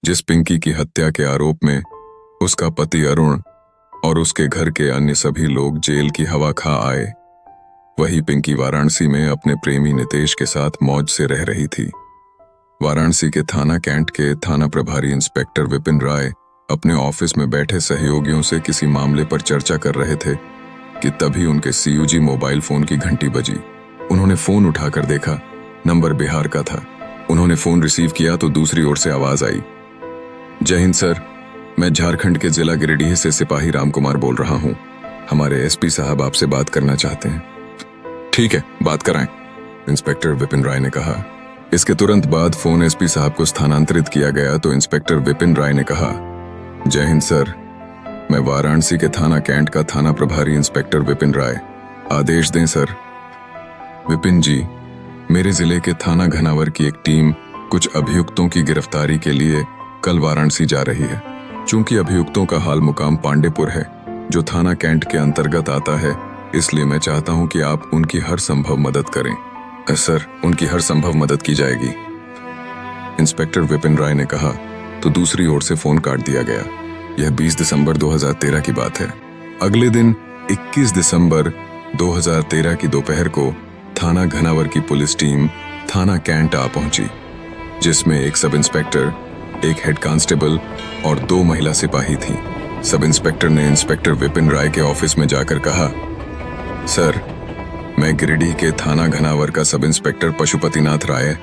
जिस पिंकी की हत्या के आरोप में उसका पति अरुण और उसके घर के अन्य सभी लोग जेल की हवा खा आए, वही पिंकी वाराणसी में अपने प्रेमी नितेश के साथ मौज से रह रही थी। वाराणसी के थाना कैंट के थाना प्रभारी इंस्पेक्टर विपिन राय अपने ऑफिस में बैठे सहयोगियों से किसी मामले पर चर्चा कर रहे थे कि तभी उनके सीयूजी मोबाइल फोन की घंटी बजी। उन्होंने फोन उठाकर देखा, नंबर बिहार का था। उन्होंने फोन रिसीव किया तो दूसरी ओर से आवाज आई, जय हिंद सर, मैं झारखंड के जिला गिरिडीह से सिपाही राम कुमार बोल रहा हूँ। हमारे एसपी साहब आपसे बात करना चाहते हैं। ठीक है, बात कराएं, इंस्पेक्टर विपिन राय ने कहा। इसके तुरंत बाद फोन एसपी साहब को स्थानांतरित किया गया तो इंस्पेक्टर विपिन राय ने कहा, जय हिंद सर, मैं वाराणसी के थाना कैंट का थाना प्रभारी इंस्पेक्टर विपिन राय। आदेश दें सर। विपिन जी, मेरे जिले के थाना घनावर की एक टीम कुछ अभियुक्तों की गिरफ्तारी के लिए कल वाराणसी जा रही है। चूंकि अभियुक्तों का हाल मुकाम पांडेपुर है, जो थाना कैंट के अंतर्गत आता है, इसलिए मैं चाहता हूं कि आप उनकी हर संभव मदद करें। सर, उनकी हर संभव मदद की जाएगी, इंस्पेक्टर विपिन राय ने कहा तो दूसरी ओर से फोन काट दिया गया। यह 20 दिसंबर 2013 की बात है। अगले दिन 21 दिसंबर 2013 की दोपहर को थाना घनावर की पुलिस टीम थाना कैंट आ पहुंची, जिसमें एक सब इंस्पेक्टर, एक हेड कांस्टेबल और 2 महिला सिपाही थीं। सब इंस्पेक्टर ने इंस्पेक्टर विपिन राय के ऑफिस में जाकर कहा, सर, मैं गिरिडीह के थाना घनावर का सब इंस्पेक्टर पशुपतिनाथ राय।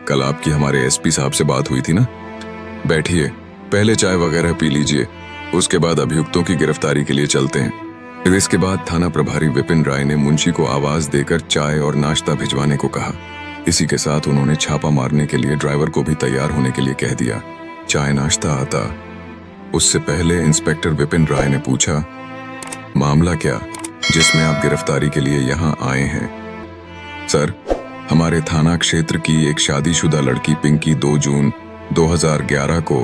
कल आपकी हमारे एसपी साहब से बात हुई थी ना? बैठिए, पहले चाय वगैरह पी लीजिए, उसके बाद अभियुक्तों की गिरफ्तारी के लिए चलते हैं। फिर इसके बाद थाना प्रभारी विपिन राय ने मुंशी को आवाज देकर चाय और नाश्ता भिजवाने को कहा। इसी के साथ उन्होंने छापा मारने के लिए ड्राइवर को भी तैयार होने के लिए कह दिया। चाय नाश्ता आता उससे पहले इंस्पेक्टर विपिन राय ने पूछा, मामला क्या जिसमें आप गिरफ्तारी के लिए यहाँ आए हैं? सर, हमारे थाना क्षेत्र की एक शादीशुदा लड़की पिंकी 2 जून 2011 को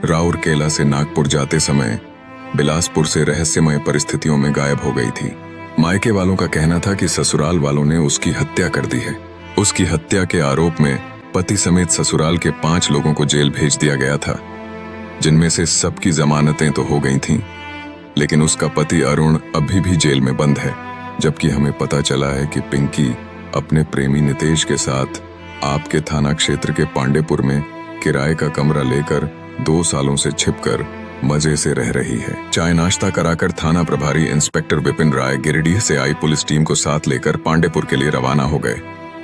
राउरकेला से नागपुर जाते समय बिलासपुर से रहस्यमय परिस्थितियों में गायब हो गई थी। मायके वालों का कहना था कि ससुराल वालों ने उसकी हत्या कर दी है। उसकी हत्या के आरोप में पति समेत ससुराल के 5 लोगों को जेल भेज दिया गया था, जिनमें से सबकी जमानतें तो हो गई थीं, लेकिन उसका पति अरुण अभी भी जेल में बंद है। जबकि हमें पता चला है कि पिंकी अपने प्रेमी नितेश के साथ आपके थाना क्षेत्र के पांडेपुर में किराए का कमरा लेकर 2 सालों से छिपकर मजे से रह रही है। चाय नाश्ता कराकर थाना प्रभारी इंस्पेक्टर विपिन राय गिरिडीह से आई पुलिस टीम को साथ लेकर पांडेपुर के लिए रवाना हो गए।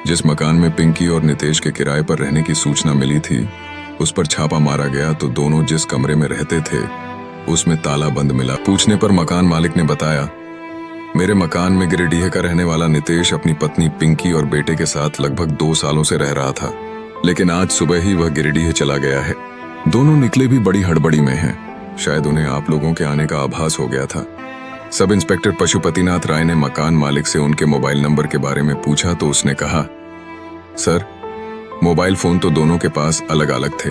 जिस मकान में पिंकी और नितेश के किराए पर रहने की सूचना मिली थी, उस पर छापा मारा गया तो दोनों जिस कमरे में रहते थे उसमें ताला बंद मिला। पूछने पर मकान मालिक ने बताया, मेरे मकान में गिरिडीह का रहने वाला नितेश अपनी पत्नी पिंकी और बेटे के साथ लगभग 2 सालों से रह रहा था, लेकिन आज सुबह ही वह गिरिडीह चला गया है। दोनों निकले भी बड़ी हड़बड़ी में हैं। शायद उन्हें आप लोगों के आने का आभास हो गया था। सब इंस्पेक्टर पशुपतिनाथ राय ने मकान मालिक से उनके मोबाइल नंबर के बारे में पूछा तो उसने कहा, सर, मोबाइल फोन तो दोनों के पास अलग अलग थे,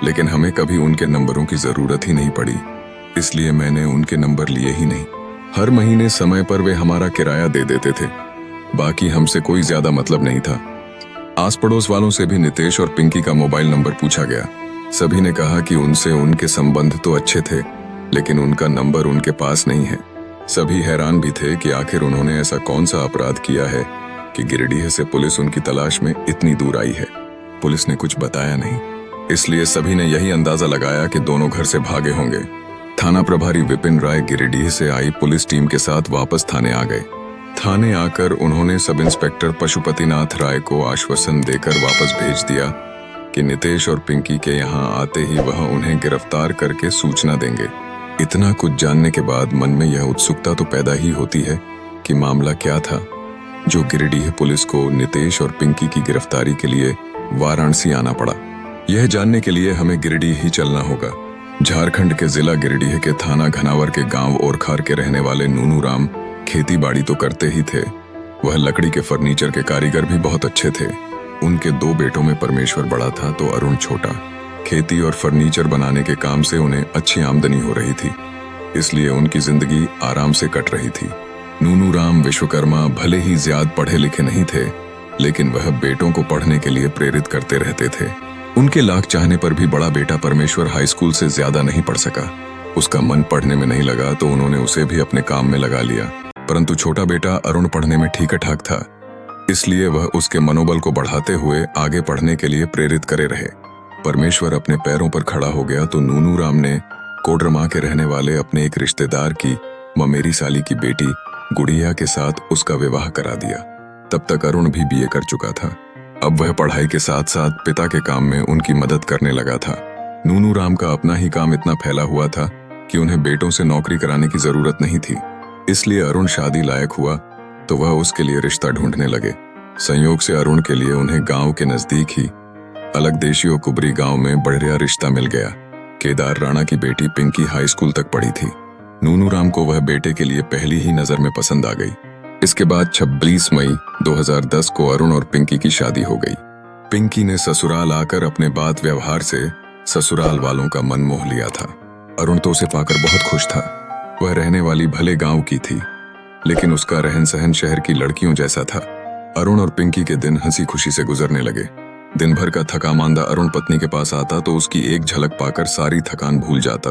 लेकिन हमें कभी उनके नंबरों की जरूरत ही नहीं पड़ी, इसलिए मैंने उनके नंबर लिए ही नहीं। हर महीने समय पर वे हमारा किराया दे देते थे, बाकी हमसे कोई ज्यादा मतलब नहीं था। आस पड़ोस वालों से भी नितेश और पिंकी का मोबाइल नंबर पूछा गया। सभी ने कहा कि उनसे उनके संबंध तो अच्छे थे, लेकिन उनका नंबर उनके पास नहीं है। सभी हैरान भी थे कि आखिर उन्होंने ऐसा कौन सा अपराध किया है कि गिरिडीह से पुलिस उनकी तलाश में इतनी दूर आई है। पुलिस ने कुछ बताया नहीं, इसलिए सभी ने यही अंदाजा लगाया कि दोनों घर से भागे होंगे। थाना प्रभारी विपिन राय गिरिडीह से आई पुलिस टीम के साथ वापस थाने आ गए। थाने आकर उन्होंने सब इंस्पेक्टर पशुपतिनाथ राय को आश्वासन देकर वापस भेज दिया कि नितेश और पिंकी के यहाँ आते ही वह उन्हें गिरफ्तार करके सूचना देंगे। इतना कुछ जानने के बाद मन में यह उत्सुकता तो पैदा ही होती है कि मामला क्या था जो गिरिडीह पुलिस को नितेश और पिंकी की गिरफ्तारी के लिए वाराणसी आना पड़ा। यह जानने के लिए हमें गिरिडीह ही चलना होगा। झारखंड के जिला गिरिडीह के थाना घनावर के गांव ओरखार के रहने वाले नूनू राम खेती बाड़ी तो करते ही थे, वह लकड़ी के फर्नीचर के कारीगर भी बहुत अच्छे थे। उनके 2 बेटों में परमेश्वर बड़ा था तो अरुण छोटा। खेती और फर्नीचर बनाने के काम से उन्हें अच्छी आमदनी हो रही थी, इसलिए उनकी जिंदगी आराम से कट रही थी। नूनू राम विश्वकर्मा भले ही ज्यादा पढ़े लिखे नहीं थे, लेकिन वह बेटों को पढ़ने के लिए प्रेरित करते रहते थे। उनके लाख चाहने पर भी बड़ा बेटा परमेश्वर हाई स्कूल से ज्यादा नहीं पढ़ सका। उसका मन पढ़ने में नहीं लगा तो उन्होंने उसे भी अपने काम में लगा लिया। परंतु छोटा बेटा अरुण पढ़ने में ठीक ठाक था, इसलिए वह उसके मनोबल को बढ़ाते हुए आगे पढ़ने के लिए प्रेरित करे रहे। परमेश्वर अपने पैरों पर खड़ा हो गया तो नूनू राम ने कोडरमा के रहने वाले अपने एक रिश्तेदार की ममेरी साली की बेटी गुड़िया के साथ उसका विवाह करा दिया। तब तक अरुण भी बीए कर चुका था। अब वह पढ़ाई के साथ साथ पिता के काम में उनकी मदद करने लगा था। नूनू राम का अपना ही काम इतना फैला हुआ था कि उन्हें बेटों से नौकरी कराने की जरूरत नहीं थी। इसलिए अरुण शादी लायक हुआ तो वह उसके लिए रिश्ता ढूंढने लगे। संयोग से अरुण के लिए उन्हें गांव के नजदीक ही अलग देशियों कुबरी गांव में बढ़िया रिश्ता मिल गया। केदार राणा की बेटी पिंकी हाई स्कूल तक पढ़ी थी। नूनू राम को वह बेटे के लिए पहली ही नजर में पसंद आ गई। इसके बाद 26 मई 2010 को अरुण और पिंकी की शादी हो गई। पिंकी ने ससुराल आकर अपने बात व्यवहार से ससुराल वालों का मन मोह लिया था। अरुण तो उसे पाकर बहुत खुश था। वह रहने वाली भले गांव की थी, लेकिन उसका रहन सहन शहर की लड़कियों जैसा था। अरुण और पिंकी के दिन हंसी खुशी से गुजरने लगे। दिन भर का थका मांदा अरुण पत्नी के पास आता तो उसकी एक झलक पाकर सारी थकान भूल जाता।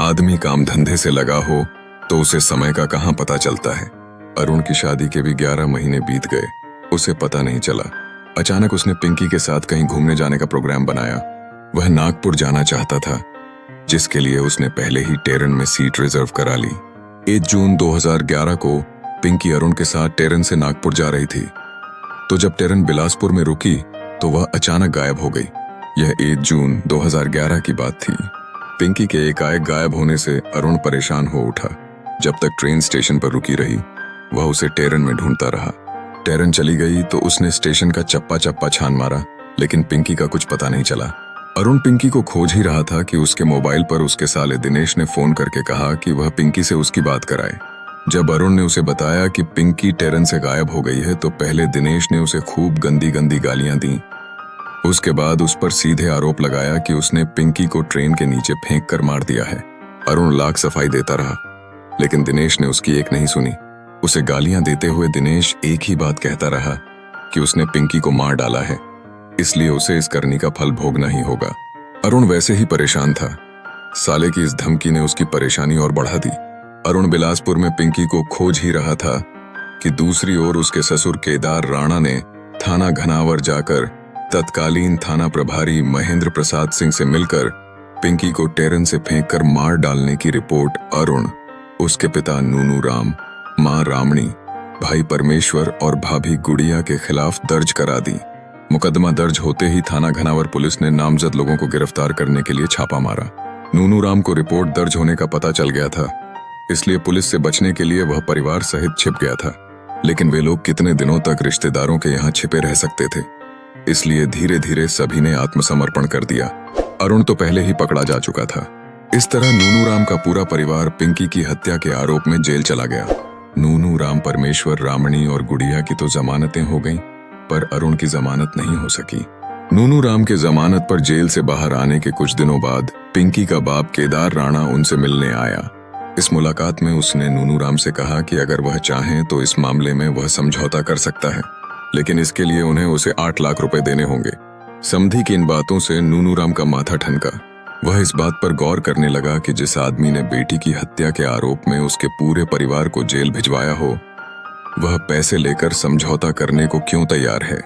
आदमी काम धंधे से लगा हो तो उसे समय का कहाँ पता चलता है। अरुण की शादी के भी 11 महीने बीत गए, उसे पता नहीं चला। अचानक उसने पिंकी के साथ कहीं घूमने जाने का प्रोग्राम बनाया। वह नागपुर जाना चाहता था, जिसके लिए उसने पहले ही टेरन में सीट रिजर्व करा ली। 1 जून 2011 को पिंकी अरुण के साथ टेरन से नागपुर जा रही थी, तो जब टेरन बिलासपुर में रुकी तो वह अचानक गायब हो गई। यह 1 जून 2011 की बात थी। पिंकी के एकाएक गायब होने से अरुण परेशान हो उठा। जब तक ट्रेन स्टेशन पर रुकी रही, वह उसे टेरन में ढूंढता रहा। टेरन चली गई तो उसने स्टेशन का चप्पा चप्पा छान मारा, लेकिन पिंकी का कुछ पता नहीं चला। अरुण पिंकी को खोज ही रहा था कि उसके मोबाइल पर उसके साले दिनेश ने फोन करके कहा कि वह पिंकी से उसकी बात कराए। जब अरुण ने उसे बताया कि पिंकी टेरन से गायब हो गई है तो पहले दिनेश ने उसे खूब गंदी गंदी गालियां दी। उसके बाद उस पर सीधे आरोप लगाया कि उसने पिंकी को ट्रेन के नीचे फेंक कर मार दिया है। अरुण लाख सफाई देता रहा, लेकिन दिनेश ने उसकी एक नहीं सुनी। उसे गालियां देते हुए दिनेश एक ही बात कहता रहा कि उसने पिंकी को मार डाला है, इसलिए उसे इस करनी का फल भोगना ही होगा। अरुण वैसे ही परेशान था। साले की इस धमकी ने उसकी परेशानी और बढ़ा दी। अरुण बिलासपुर में पिंकी को खोज ही रहा था कि दूसरी ओर उसके ससुर केदार राणा ने थाना घनावर जाकर तत्कालीन थाना प्रभारी महेंद्र प्रसाद सिंह से मिलकर पिंकी को टेरन से फेंककर मार डालने की रिपोर्ट अरुण, उसके पिता नूनू राम, मां रामणी, भाई परमेश्वर और भाभी गुड़िया के खिलाफ दर्ज करा दी। मुकदमा दर्ज होते ही थाना घनावर पुलिस ने नामजद लोगों को गिरफ्तार करने के लिए छापा मारा। नूनू राम को रिपोर्ट दर्ज होने का पता चल गया था, इसलिए पुलिस से बचने के लिए वह परिवार सहित छिप गया था। लेकिन वे लोग कितने दिनों तक रिश्तेदारों के यहाँ छिपे रह सकते थे, इसलिए धीरे धीरे सभी ने आत्मसमर्पण कर दिया। अरुण तो पहले ही पकड़ा जा चुका था। इस तरह नूनू राम का पूरा परिवार पिंकी की हत्या के आरोप में जेल चला गया। नूनू राम, परमेश्वर, रामणी और गुड़िया की तो जमानतें हो गईं, पर अरुण की जमानत नहीं हो सकी। नूनू राम के जमानत पर जेल से बाहर आने के कुछ दिनों बाद पिंकी का बाप केदार राणा उनसे मिलने आया। इस मुलाकात में उसने नूनू राम से कहा कि अगर वह चाहें तो इस मामले में वह समझौता कर सकता है, लेकिन इसके लिए उन्हें उसे 8 लाख रुपए देने होंगे। समधी की इन बातों से नूनू राम का माथा ठनका। वह इस बात पर गौर करने लगा कि जिस आदमी ने बेटी की हत्या के आरोप में उसके पूरे परिवार को जेल भिजवाया हो, वह पैसे लेकर समझौता करने को क्यों तैयार है।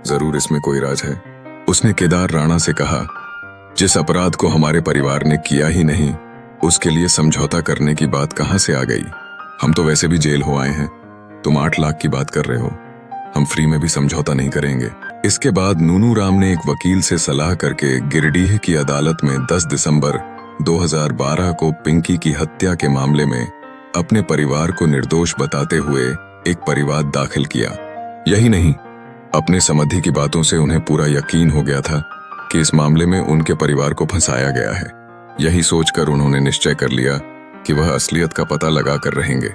जरूर इसमें कोई राज है। उसने केदार राणा से कहा, जिस अपराध को हमारे परिवार ने किया ही नहीं, उसके लिए समझौता करने की बात कहां से आ गई। हम तो वैसे भी जेल हो आए हैं, तुम 8 लाख की बात कर रहे हो। हम फ्री में भी समझौता नहीं करेंगे। इसके बाद नूनू राम ने एक वकील से सलाह करके गिरिडीह की अदालत में 10 दिसंबर 2012 को पिंकी की हत्या के मामले में अपने परिवार को निर्दोष बताते हुए एक परिवाद दाखिल किया। यही नहीं, अपने समधी की बातों से उन्हें पूरा यकीन हो गया था कि इस मामले में उनके परिवार को फंसाया गया है। यही सोचकर उन्होंने निश्चय कर लिया कि वह असलियत का पता लगा कर रहेंगे।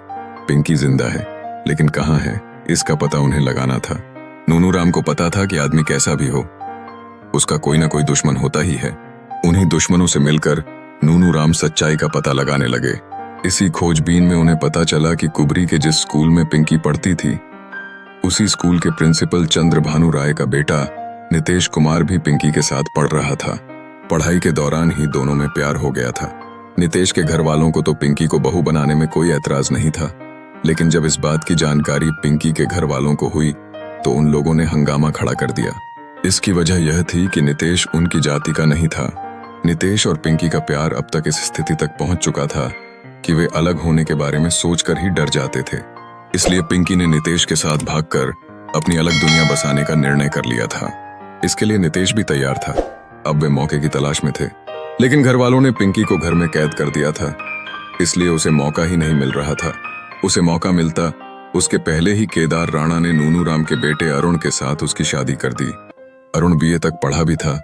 पिंकी जिंदा है, लेकिन कहाँ है, इसका पता उन्हें लगाना था। नूनू राम को पता था कि आदमी कैसा भी हो, उसका कोई ना कोई दुश्मन होता ही है। उन्हीं दुश्मनों से मिलकर नूनू राम सच्चाई का पता लगाने लगे। इसी खोजबीन में उन्हें पता चला कि कुबरी के जिस स्कूल में पिंकी पढ़ती थी, उसी स्कूल के प्रिंसिपल चंद्र भानु राय का बेटा नितेश कुमार भी पिंकी के साथ पढ़ रहा था। पढ़ाई के दौरान ही दोनों में प्यार हो गया था। नितेश के घर वालों को तो पिंकी को बहू बनाने में कोई ऐतराज नहीं था, लेकिन जब इस बात की जानकारी पिंकी के घर वालों को हुई तो उन लोगों ने हंगामा खड़ा कर दिया। इसकी वजह यह थी कि नितेश उनकी जाति का नहीं था। नितेश और पिंकी का प्यार अब तक इस स्थिति तक पहुंच चुका था कि वे अलग होने के बारे में सोचकर ही डर जाते थे। इसलिए पिंकी ने नितेश के साथ भागकर अपनी अलग दुनिया बसाने का निर्णय कर लिया था। इसके लिए नितेश भी तैयार था। अब वे मौके की तलाश में थे, लेकिन घर वालों ने पिंकी को घर में कैद कर दिया था, इसलिए उसे मौका ही नहीं मिल रहा था। उसे मौका मिलता उसके पहले ही केदार राणा ने नूनू राम के बेटे अरुण के साथ उसकी शादी कर दी। अरुण बीए तक पढ़ा भी था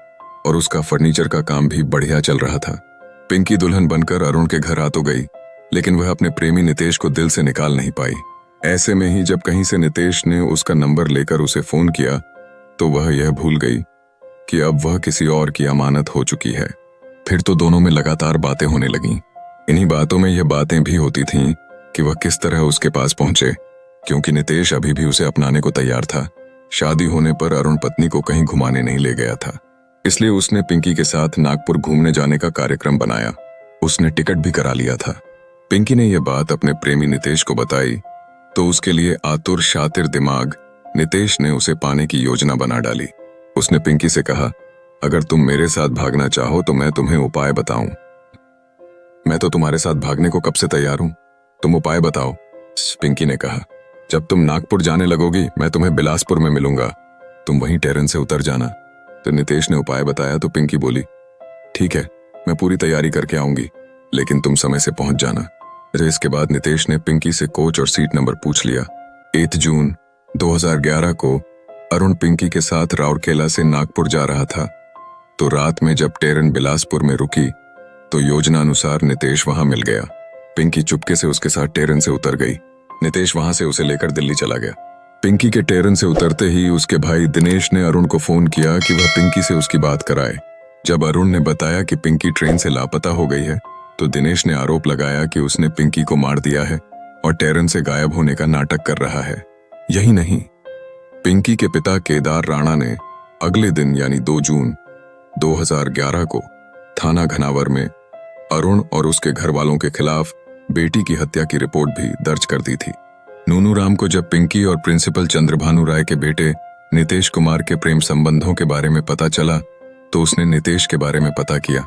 और उसका फर्नीचर का काम भी बढ़िया चल रहा था। पिंकी दुल्हन बनकर अरुण के घर आ तो गई, लेकिन वह अपने प्रेमी नितेश को दिल से निकाल नहीं पाई। ऐसे में ही जब कहीं से नितेश ने उसका नंबर लेकर उसे फोन किया तो वह यह भूल गई कि अब वह किसी और की अमानत हो चुकी है। फिर तो दोनों में लगातार बातें होने लगीं। इन्हीं बातों में यह बातें भी होती थीं कि वह किस तरह उसके पास पहुंचे, क्योंकि नितेश अभी भी उसे अपनाने को तैयार था। शादी होने पर अरुण पत्नी को कहीं घुमाने नहीं ले गया था, इसलिए उसने पिंकी के साथ नागपुर घूमने जाने का कार्यक्रम बनाया। उसने टिकट भी करा लिया था। पिंकी ने यह बात अपने प्रेमी नितेश को बताई तो उसके लिए आतुर शातिर दिमाग नितेश ने उसे पाने की योजना बना डाली। उसने पिंकी से कहा, अगर तुम मेरे साथ भागना चाहो तो मैं तुम्हें उपाय बताऊं। मैं तो तुम्हारे साथ भागने को कब से तैयार हूं, तुम उपाय बताओ। पिंकी ने कहा, जब तुम नागपुर जाने लगोगी मैं तुम्हें बिलासपुर में मिलूंगा, तुम वहीं ट्रेन से उतर जाना। तो नितेश ने उपाय बताया तो पिंकी बोली, ठीक है, मैं पूरी तैयारी करके आऊंगी, लेकिन तुम समय से पहुंच जाना। रेस के बाद नितेश ने पिंकी से कोच और सीट नंबर पूछ लिया। 8 जून 2011 को अरुण पिंकी के साथ राउरकेला से नागपुर जा रहा था, तो रात में जब ट्रेन बिलासपुर में रुकी तो योजना अनुसार नितेश वहां मिल गया। पिंकी चुपके से उसके साथ ट्रेन से उतर गई। नितेश वहां से उसे लेकर दिल्ली चला गया। पिंकी के ट्रेन से उतरते ही उसके भाई दिनेश ने अरुण को फोन किया कि वह पिंकी से उसकी बात कराए। जब अरुण ने बताया कि पिंकी ट्रेन से लापता हो गई है तो दिनेश ने आरोप लगाया कि उसने पिंकी को मार दिया है और ट्रेन से गायब होने का नाटक कर रहा है। यही नहीं, पिंकी के पिता केदार राणा ने अगले दिन यानी 2 जून 2011 को थाना घनावर में अरुण और उसके घर वालों के खिलाफ बेटी की हत्या की रिपोर्ट भी दर्ज कर दी थी। नूनू राम को जब पिंकी और प्रिंसिपल चंद्रभानु राय के बेटे नितेश कुमार के प्रेम संबंधों के बारे में पता चला तो उसने नितेश के बारे में पता किया।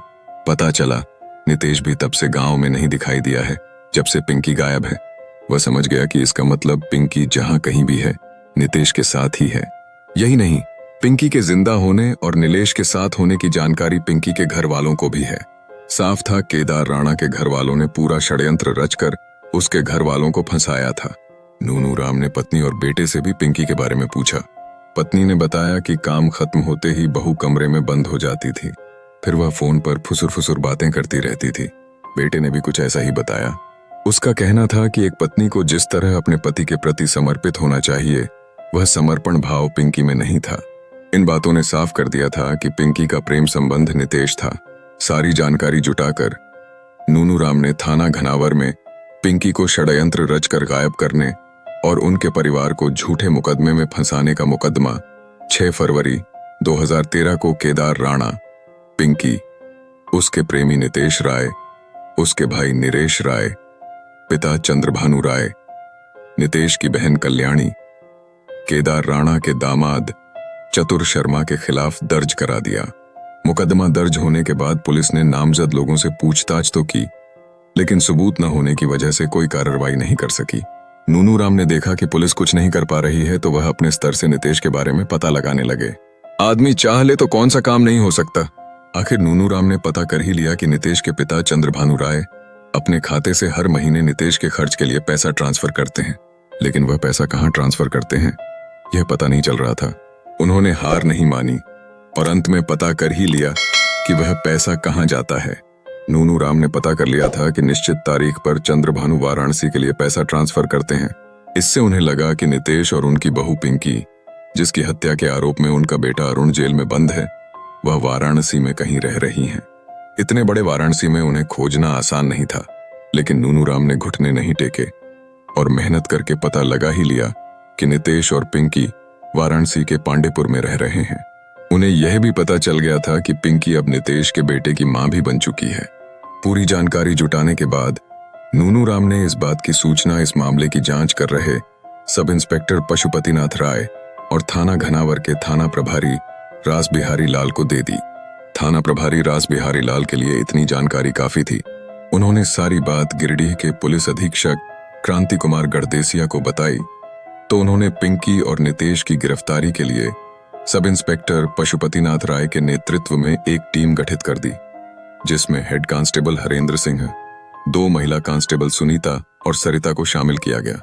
पता चला नितेश भी तब से गांव में नहीं दिखाई दिया है जब से पिंकी गायब है। वह समझ गया कि इसका मतलब पिंकी जहां कहीं भी है नितेश के साथ ही है। यही नहीं, पिंकी के जिंदा होने और नीलेश के साथ होने की जानकारी पिंकी के घर वालों को भी है। साफ था केदार राणा के घर वालों ने पूरा षड्यंत्र रचकर उसके घर वालों को फंसाया था। नूनू राम ने पत्नी और बेटे से भी पिंकी के बारे में पूछा। पत्नी ने बताया कि काम खत्म होते ही बहू कमरे में बंद हो जाती थी, फिर वह फोन पर फुसुर फुसुर बातें करती रहती थी। बेटे ने भी कुछ ऐसा ही बताया। उसका कहना था कि एक पत्नी को जिस तरह अपने पति के प्रति समर्पित होना चाहिए वह समर्पण भाव पिंकी में नहीं था। इन बातों ने साफ कर दिया था कि पिंकी का प्रेम संबंध नितेश था। सारी जानकारी जुटाकर नूनू राम ने थाना घनावर में पिंकी को षड्यंत्र रचकर गायब करने और उनके परिवार को झूठे मुकदमे में फंसाने का मुकदमा 6 फरवरी 2013 को केदार राणा, पिंकी, उसके प्रेमी नितेश राय, उसके भाई निरेश राय, पिता चंद्रभानु राय, नितेश की बहन कल्याणी, केदार राणा के दामाद चतुर शर्मा के खिलाफ दर्ज करा दिया। मुकदमा दर्ज होने के बाद पुलिस ने नामजद लोगों से पूछताछ तो की, लेकिन सबूत न होने की वजह से कोई कार्रवाई नहीं कर सकी। नूनू राम ने देखा कि पुलिस कुछ नहीं कर पा रही है तो वह अपने स्तर से नितेश के बारे में पता लगाने लगे। आदमी चाह ले तो कौन सा काम नहीं हो सकता। आखिर नूनू राम ने पता कर ही लिया कि नितेश के पिता चंद्रभानु राय अपने खाते से हर महीने नितेश के खर्च के लिए पैसा ट्रांसफर करते हैं, लेकिन वह पैसा कहां ट्रांसफर करते हैं यह पता नहीं चल रहा था। उन्होंने हार नहीं मानी और अंत में पता कर ही लिया कि वह पैसा कहां जाता है। नूनू राम ने पता कर लिया था कि निश्चित तारीख पर चंद्रभानु वाराणसी के लिए पैसा ट्रांसफर करते हैं। इससे उन्हें लगा कि नितेश और उनकी बहू पिंकी, जिसकी हत्या के आरोप में उनका बेटा अरुण जेल में बंद है, वह वाराणसी में कहीं रह रही हैं। इतने बड़े वाराणसी में उन्हें खोजना आसान नहीं था, लेकिन नूनू राम ने घुटने नहीं टेके और मेहनत करके पता लगा ही लिया कि नितेश और पिंकी वाराणसी के पांडेपुर में रह रहे हैं। उन्हें यह भी पता चल गया था कि पिंकी अब नितेश के बेटे की मां भी बन चुकी है। पूरी जानकारी जुटाने के बाद नूनू राम ने इस बात की सूचना इस मामले की जांच कर रहे सब इंस्पेक्टर पशुपतिनाथ राय और थाना घनावर के थाना प्रभारी रास बिहारी लाल को दे दी। थाना प्रभारी रास बिहारी लाल के लिए इतनी जानकारी काफी थी। उन्होंने सारी बात गिरिडीह के पुलिस अधीक्षक क्रांति कुमार गढ़देसिया को बताई तो उन्होंने पिंकी और नितेश की गिरफ्तारी के लिए सब इंस्पेक्टर पशुपतिनाथ राय के नेतृत्व में एक टीम गठित कर दी, जिसमें हेड कांस्टेबल हरेंद्र सिंह, 2 महिला कांस्टेबल सुनीता और सरिता को शामिल किया गया।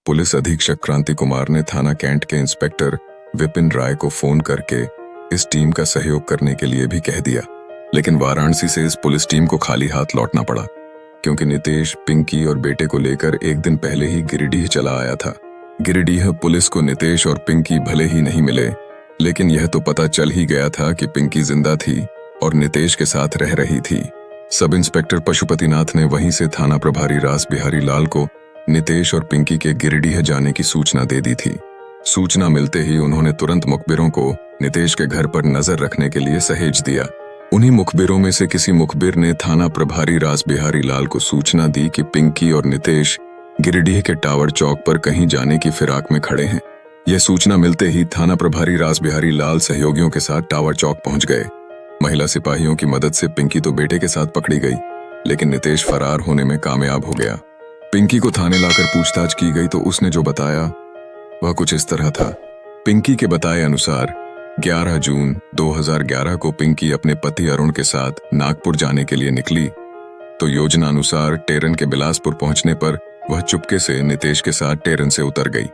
पुलिस अधीक्षक क्रांति कुमार ने थाना कैंट के इंस्पेक्टर विपिन राय को फोन करके इस टीम का सहयोग करने के लिए भी कह दिया, लेकिन वाराणसी से इस पुलिस टीम को खाली हाथ लौटना पड़ा, क्योंकि नितेश पिंकी और बेटे को लेकर एक दिन पहले ही गिरिडीह चला आया था। गिरिडीह पुलिस को नितेश और पिंकी भले ही नहीं मिले, लेकिन यह तो पता चल ही गया था कि पिंकी जिंदा थी और नितेश के साथ रह रही थी। सब इंस्पेक्टर पशुपतिनाथ ने वहीं से थाना प्रभारी रास बिहारी लाल को नितेश और पिंकी के गिरिडीह जाने की सूचना दे दी थी। सूचना मिलते ही उन्होंने तुरंत मुखबिरों को नितेश के घर पर नजर रखने के लिए सहेज दिया। उन्हीं मुखबिरों में से किसी मुखबिर ने थाना प्रभारी रास बिहारी लाल को सूचना दी कि पिंकी और नितेश गिरिडीह के टावर चौक पर कहीं जाने की फिराक में खड़े हैं। यह सूचना मिलते ही थाना प्रभारी रास बिहारी लाल सहयोगियों के साथ टावर चौक पहुंच गए। महिला सिपाहियों की मदद से पिंकी तो बेटे के साथ पकड़ी गई, लेकिन नितेश फरार होने में कामयाब हो गया। पिंकी को थाने लाकर पूछताछ की गई तो उसने जो बताया वह कुछ इस तरह था। पिंकी के बताए अनुसार 11 जून 2011 को पिंकी अपने पति अरुण के साथ नागपुर जाने के लिए निकली, तो योजना अनुसार टेरन के बिलासपुर पहुंचने पर वह चुपके से नितेश के साथ टेरन से उतर गई।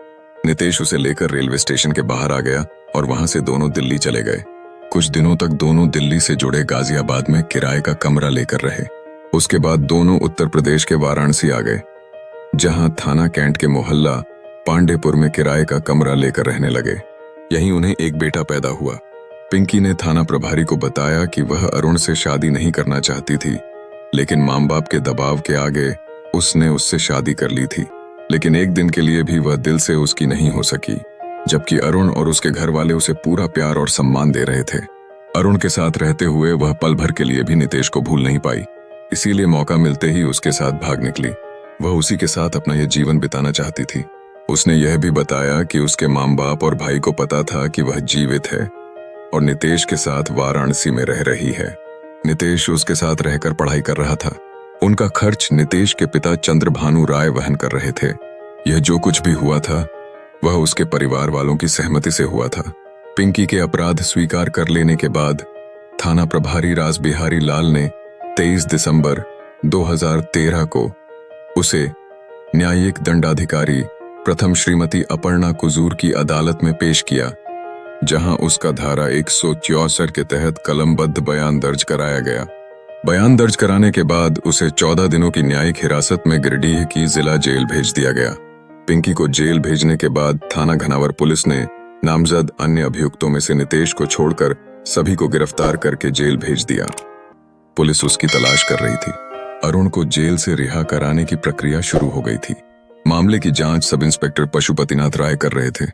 नितेश उसे लेकर रेलवे स्टेशन के बाहर आ गया और वहां से दोनों दिल्ली चले गए। कुछ दिनों तक दोनों दिल्ली से जुड़े गाजियाबाद में किराए का कमरा लेकर रहे। उसके बाद दोनों उत्तर प्रदेश के वाराणसी आ गए, जहां थाना कैंट के मोहल्ला पांडेपुर में किराए का कमरा लेकर रहने लगे। यहीं उन्हें एक बेटा पैदा हुआ। पिंकी ने थाना प्रभारी को बताया कि वह अरुण से शादी नहीं करना चाहती थी, लेकिन मां बाप के दबाव के आगे उसने उससे शादी कर ली थी। लेकिन एक दिन के लिए भी वह दिल से उसकी नहीं हो सकी, जबकि अरुण और उसके घर वाले उसे पूरा प्यार और सम्मान दे रहे थे। अरुण के साथ रहते हुए वह पल भर के लिए भी नितेश को भूल नहीं पाई, इसीलिए मौका मिलते ही उसके साथ भाग निकली। वह उसी के साथ अपना यह जीवन बिताना चाहती थी। उसने यह भी बताया कि उसके मां बाप और भाई को पता था कि वह जीवित है और नितेश के साथ वाराणसी में रह रही है। नितेश उसके साथ रहकर पढ़ाई कर रहा था। उनका खर्च नितेश के पिता चंद्रभानु राय वहन कर रहे थे। यह जो कुछ भी हुआ था वह उसके परिवार वालों की सहमति से हुआ था। पिंकी के अपराध स्वीकार कर लेने के बाद थाना प्रभारी रास बिहारी लाल ने 23 दिसंबर 2013 को उसे न्यायिक दंडाधिकारी प्रथम श्रीमती अपर्णा कुजूर की अदालत में पेश किया, जहां उसका धारा 164 के तहत कलमबद्ध बयान दर्ज कराया गया। बयान दर्ज कराने के बाद उसे 14 दिनों की न्यायिक हिरासत में गिरिडीह की जिला जेल भेज दिया गया। पिंकी को जेल भेजने के बाद थाना घनावर पुलिस ने नामजद अन्य अभियुक्तों में से नितेश को छोड़कर सभी को गिरफ्तार करके जेल भेज दिया। पुलिस उसकी तलाश कर रही थी। अरुण को जेल से रिहा कराने की प्रक्रिया शुरू हो गई थी। मामले की जांच सब इंस्पेक्टर पशुपतिनाथ राय कर रहे थे।